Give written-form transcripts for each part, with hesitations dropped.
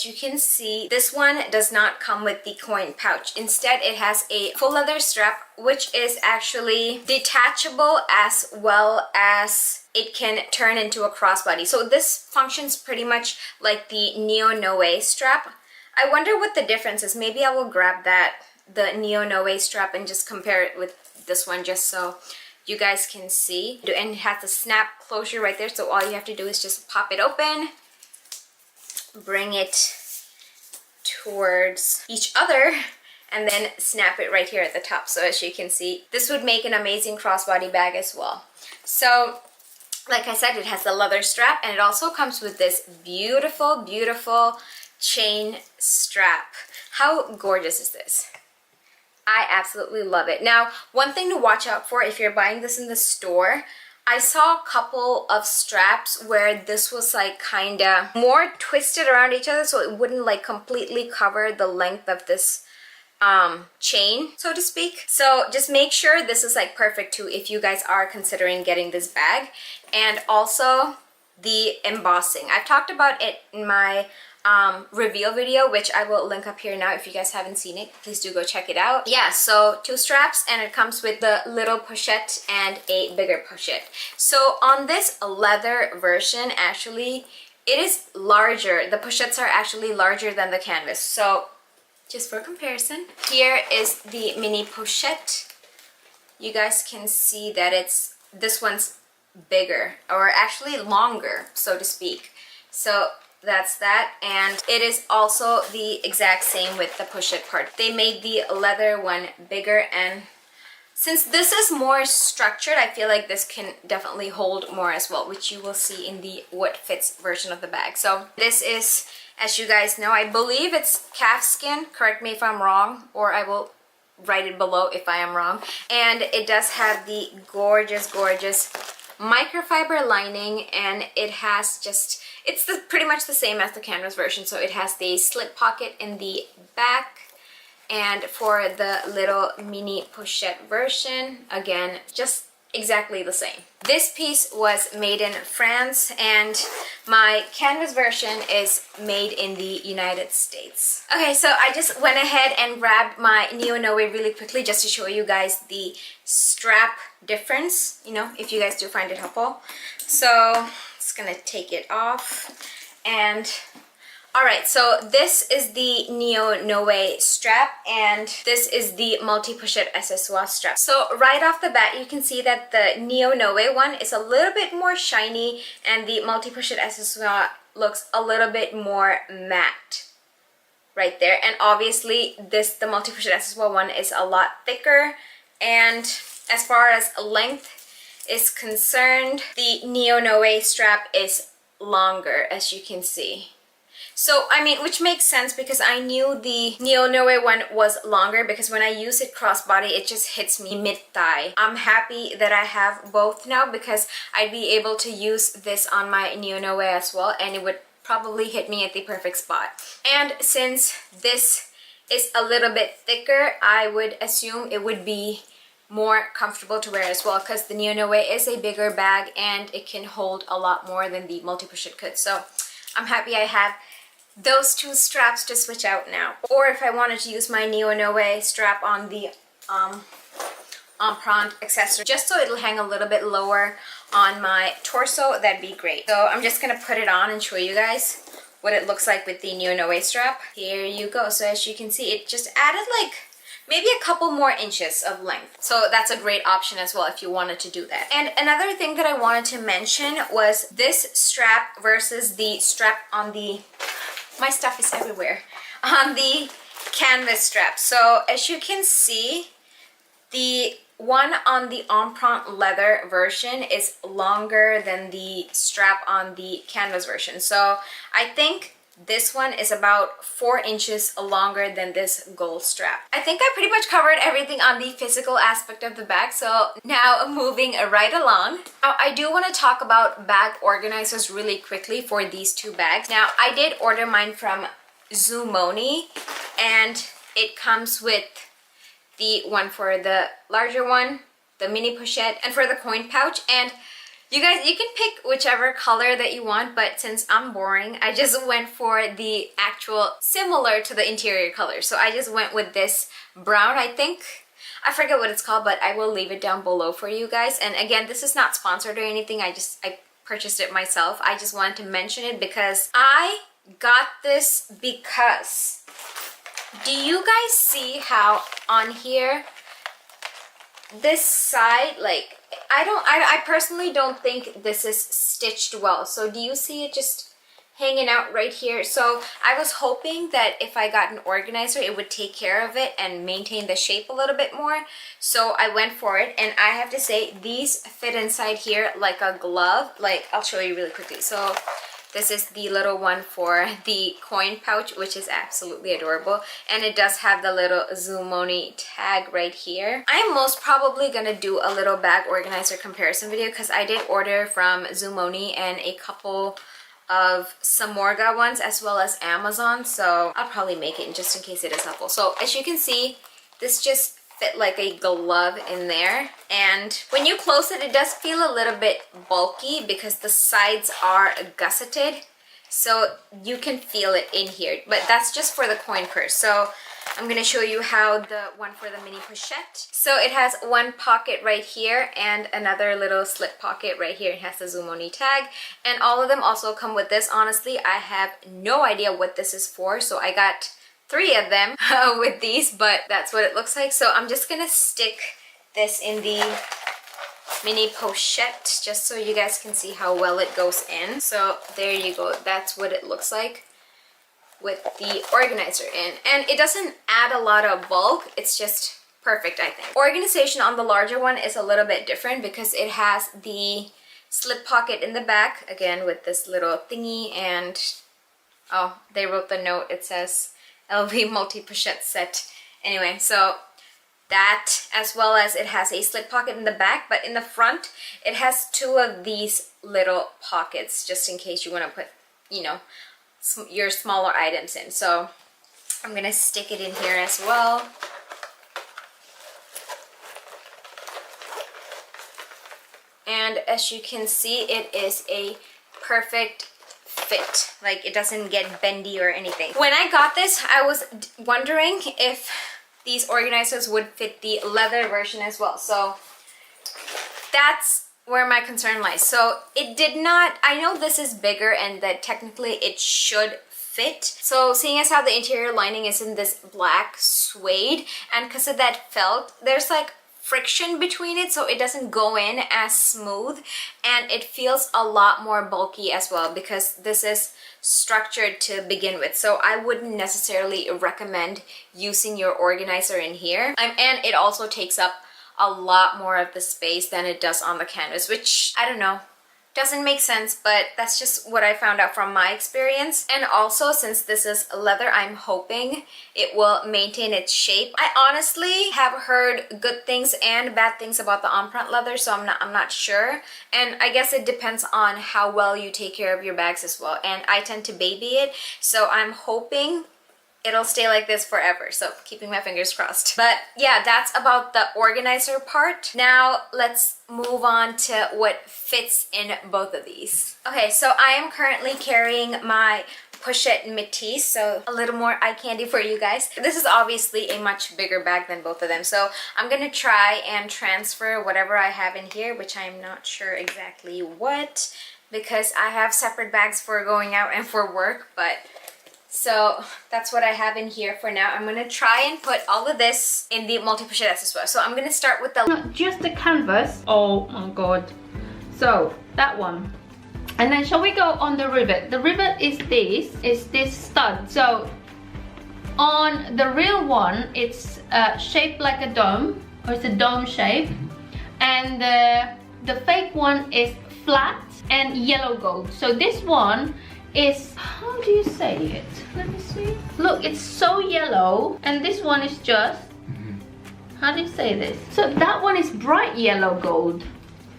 as you can see, this one does not come with the coin pouch. Instead, it has a full leather strap, which is actually detachable, as well as it can turn into a crossbody. So this functions pretty much like the Neo Noe strap. I wonder what the difference is. Maybe I will grab the Neo Noe strap and just compare it with this one, just so you guys can see. And it has a snap closure right there, so all you have to do is just pop it open, bring it towards each other, and then snap it right here at the top. So as you can see, this would make an amazing crossbody bag as well. So like I said, it has the leather strap, and it also comes with this beautiful, beautiful chain strap. How gorgeous is this? I absolutely love it. Now, one thing to watch out for if you're buying this in the store, I saw a couple of straps where this was like kind of more twisted around each other, so it wouldn't like completely cover the length of this chain, so to speak. So just make sure this is like perfect too if you guys are considering getting this bag. And also the embossing. I've talked about it in my reveal video, which I will link up here now. If you guys haven't seen it, please do go check it out. Yeah, so 2 straps, and it comes with the little pochette and a bigger pochette. So on this leather version, actually, it is larger. The pochettes are actually larger than the canvas. So just for comparison, here is the mini pochette. You guys can see that this one's bigger, or actually longer, so to speak. So that's that, and it is also the exact same with the pochette part. They made the leather one bigger, and since this is more structured, I feel like this can definitely hold more as well, which you will see in the what fits version of the bag. So this is, as you guys know, I believe it's calf skin. Correct me if I'm wrong, or I will write it below if I am wrong. And it does have the gorgeous, gorgeous microfiber lining, and it has just, it's pretty much the same as the canvas version. So it has the slip pocket in the back, and for the little mini pochette version, again, just exactly the same. This piece was made in France, and my canvas version is made in the United States. Okay, so I just went ahead and grabbed my Neo Noe really quickly just to show you guys the strap difference, you know, if you guys do find it helpful. So just gonna take it off. And alright, so this is the Neo Noe strap, and this is the multi-pochette accessoire strap. So right off the bat, you can see that the Neo Noe one is a little bit more shiny, and the multi-pochette accessoire looks a little bit more matte right there. And obviously the multi-pochette accessoire one is a lot thicker, and as far as length is concerned, the Neo Noe strap is longer, as you can see. So, I mean, which makes sense because I knew the Neo Noe one was longer, because when I use it crossbody, it just hits me mid-thigh. I'm happy that I have both now, because I'd be able to use this on my Neo Noe as well, and it would probably hit me at the perfect spot. And since this is a little bit thicker, I would assume it would be more comfortable to wear as well, because the Neo Noe is a bigger bag and it can hold a lot more than the multi-pochette could. So I'm happy I have those 2 straps to switch out now. Or if I wanted to use my Neo Noe strap on the EMPREINTE accessory, just so it'll hang a little bit lower on my torso, that'd be great. So I'm just gonna put it on and show you guys what it looks like with the Neo Noe strap. Here you go. So as you can see, it just added like maybe a couple more inches of length. So that's a great option as well if you wanted to do that. And another thing that I wanted to mention was this strap versus the strap on the, my stuff is everywhere, on the canvas strap. So as you can see, the one on the EMPREINTE leather version is longer than the strap on the canvas version. So I think this one is about 4 inches longer than this gold strap. I think I pretty much covered everything on the physical aspect of the bag, so now moving right along. Now I do want to talk about bag organizers really quickly for these 2 bags. Now I did order mine from Zoomoni, and it comes with the one for the larger one, the mini pochette, and for the coin pouch. And You guys, you can pick whichever color that you want, but since I'm boring, I just went for the actual similar to the interior color. So I just went with this brown, I think. I forget what it's called, but I will leave it down below for you guys. And again, this is not sponsored or anything. I purchased it myself. I just wanted to mention it because I got this because do you guys see how on here this side, like I personally don't think this is stitched well. So do you see it just hanging out right here? So I was hoping that if I got an organizer, it would take care of it and maintain the shape a little bit more. So I went for it, and I have to say these fit inside here like a glove. Like, I'll show you really quickly. So this is the little one for the coin pouch, which is absolutely adorable. And it does have the little Zumoni tag right here. I am most probably gonna do a little bag organizer comparison video because I did order from Zumoni and a couple of Samorga ones as well as Amazon. So I'll probably make it just in case it is helpful. So as you can see, this just fit like a glove in there, and when you close it, it does feel a little bit bulky because the sides are gusseted, so you can feel it in here, but that's just for the coin purse. So I'm gonna show you how the one for the mini pochette. So it has one pocket right here and another little slip pocket right here. It has the Zumoni tag, and all of them also come with this. Honestly, I have no idea what this is for, so I got 3 of them with these, but that's what it looks like. So I'm just gonna stick this in the mini pochette just so you guys can see how well it goes in. So there you go, that's what it looks like with the organizer in, and it doesn't add a lot of bulk, it's just perfect, I think. Organization on the larger one is a little bit different because it has the slip pocket in the back, again with this little thingy, and oh, they wrote the note, it says LV multi-pochette set. Anyway, so that, as well as it has a slip pocket in the back, but in the front it has 2 of these little pockets just in case you want to put, you know, your smaller items in. So I'm gonna stick it in here as well. And as you can see, it is a perfect fit. Like, it doesn't get bendy or anything. When I got this, I was wondering if these organizers would fit the leather version as well. So that's where my concern lies. So it did not, I know this is bigger and that technically it should fit. So seeing as how the interior lining is in this black suede, and because of that felt, there's like friction between it, so it doesn't go in as smooth, and it feels a lot more bulky as well because this is structured to begin with. So I wouldn't necessarily recommend using your organizer in here, and it also takes up a lot more of the space than it does on the canvas, which I don't know, doesn't make sense, but that's just what I found out from my experience. And also, since this is leather, I'm hoping it will maintain its shape. I honestly have heard good things and bad things about the EMPREINTE leather, so I'm not sure. And I guess it depends on how well you take care of your bags as well. And I tend to baby it, so I'm hoping it'll stay like this forever, so keeping my fingers crossed. But yeah, that's about the organizer part. Now let's move on to what fits in both of these. Okay, so I am currently carrying my pochette métis, so a little more eye candy for you guys. This is obviously a much bigger bag than both of them, so I'm gonna try and transfer whatever I have in here, which I'm not sure exactly what, because I have separate bags for going out and for work, but so that's what I have in here for now. I'm going to try and put all of this in the multi-pochette accessoires. So I'm going to start with the... Not just the canvas. Oh my god. So that one. And then shall we go on the rivet? The rivet is this stud. So on the real one, it's shaped like a dome, or it's a dome shape. And the fake one is flat and yellow gold. So this one is, how do you say it? Let me see. Look, it's so yellow, and this one is just, how do you say this? So that one is bright yellow gold.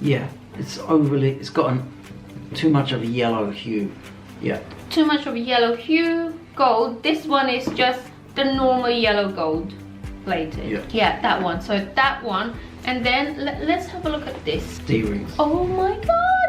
Yeah, it's got too much of a yellow hue. Yeah. Too much of a yellow hue, gold. This one is just the normal yellow gold plated. Yeah. Yeah, that one. So that one, and then let's have a look at this. D-rings. Oh my god!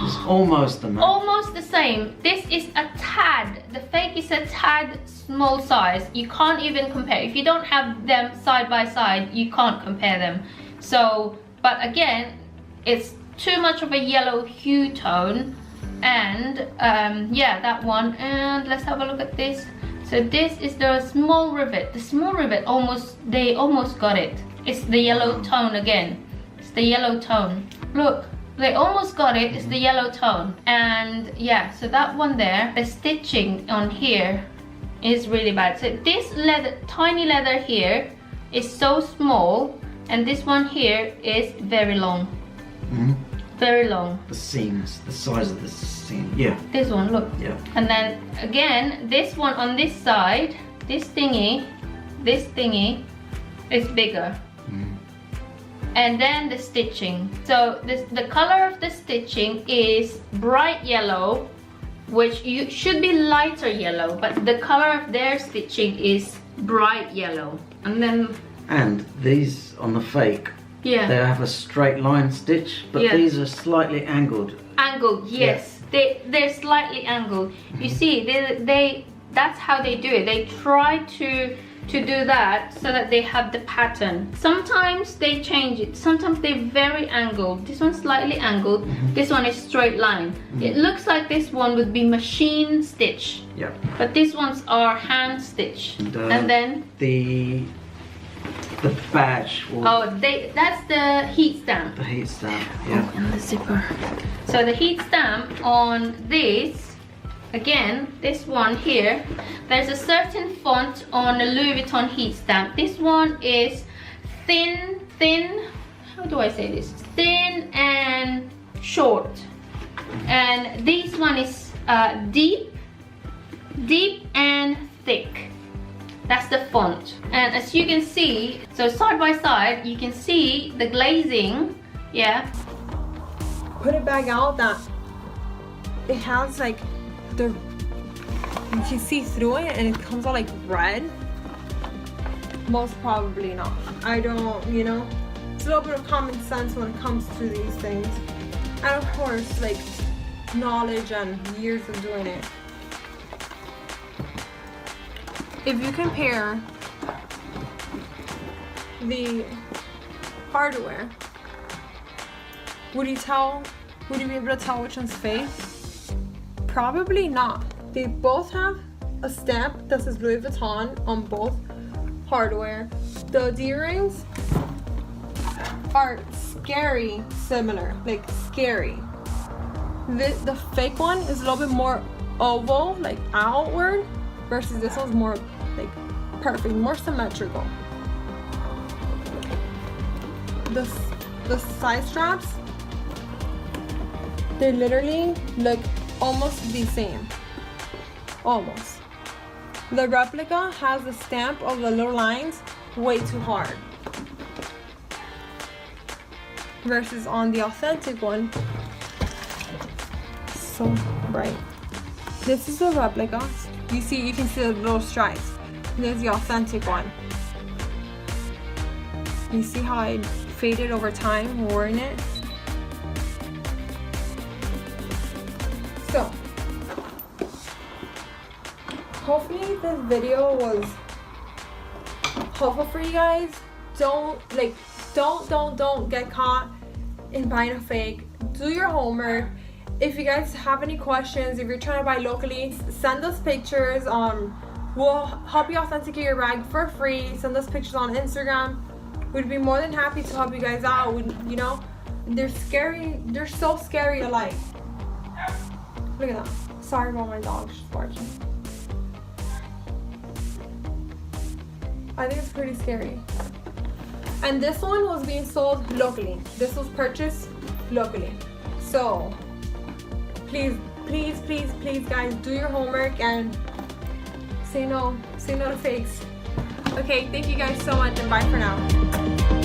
It's almost the match. Almost the same. This is a tad. The fake is a tad small size. You can't even compare. If you don't have them side by side, you can't compare them. So, but again, it's too much of a yellow hue tone. And yeah, that one. And let's have a look at this. So this is the small rivet. The small rivet they almost got it. It's the yellow tone again. It's the yellow tone. Look. They almost got it. It's the yellow tone. And yeah, so that one there, the stitching on here is really bad. So this leather, tiny leather here is so small, and this one here is very long. Very long. The seams, the size of the seam. Yeah. This one, look. Yeah. And then again, this one on this side, this thingy is bigger. And then the stitching. So the color of the stitching is bright yellow, which should be lighter yellow, but the color of their stitching is bright yellow. And these on the fake, yeah, they have a straight line stitch, but yeah, these are slightly angled. Angled, yes. Yeah. They're slightly angled. You see, that's how they do it. They try to do that so that they have the pattern. Sometimes they change it. Sometimes they're very angled. This one's slightly angled. This one is straight line. It looks like this one would be machine stitch. Yeah. But these ones are hand stitch. And then the badge. That's the heat stamp. The heat stamp. Yeah. And the zipper. So the heat stamp on this. Again, this one here, there's a certain font on a Louis Vuitton heat stamp. This one is thin, how do I say this? Thin and short. And this one is deep and thick. That's the font. And as you can see, so side by side, you can see the glazing, yeah. Put it back out that it has like, you can see through it and it comes out like red. Most probably not. I don't, you know, it's a little bit of common sense when it comes to these things, and of course like knowledge and years of doing it. If you compare the hardware, would you be able to tell which one's fake? Probably not. They both have a stamp that says Louis Vuitton on both hardware. The D-rings are scary similar, like scary. The fake one is a little bit more oval, like outward, versus this one's more like perfect, more symmetrical. The side straps, they literally look almost the same. Almost. The replica has the stamp of the little lines way too hard. Versus on the authentic one, so bright. This is the replica. You can see the little stripes. There's the authentic one. You see how it faded over time wearing it? So, hopefully this video was helpful for you guys. Don't get caught in buying a fake. Do your homework. If you guys have any questions, if you're trying to buy locally, send us pictures. We'll help you authenticate your bag for free. Send us pictures on Instagram. We'd be more than happy to help you guys out. You know, they're scary. They're so scary to like. Look at that. Sorry about my dog, she's barking. I think it's pretty scary. And this one was being sold locally. This was purchased locally. So please guys, do your homework and say no to fakes. Okay, thank you guys so much and bye for now.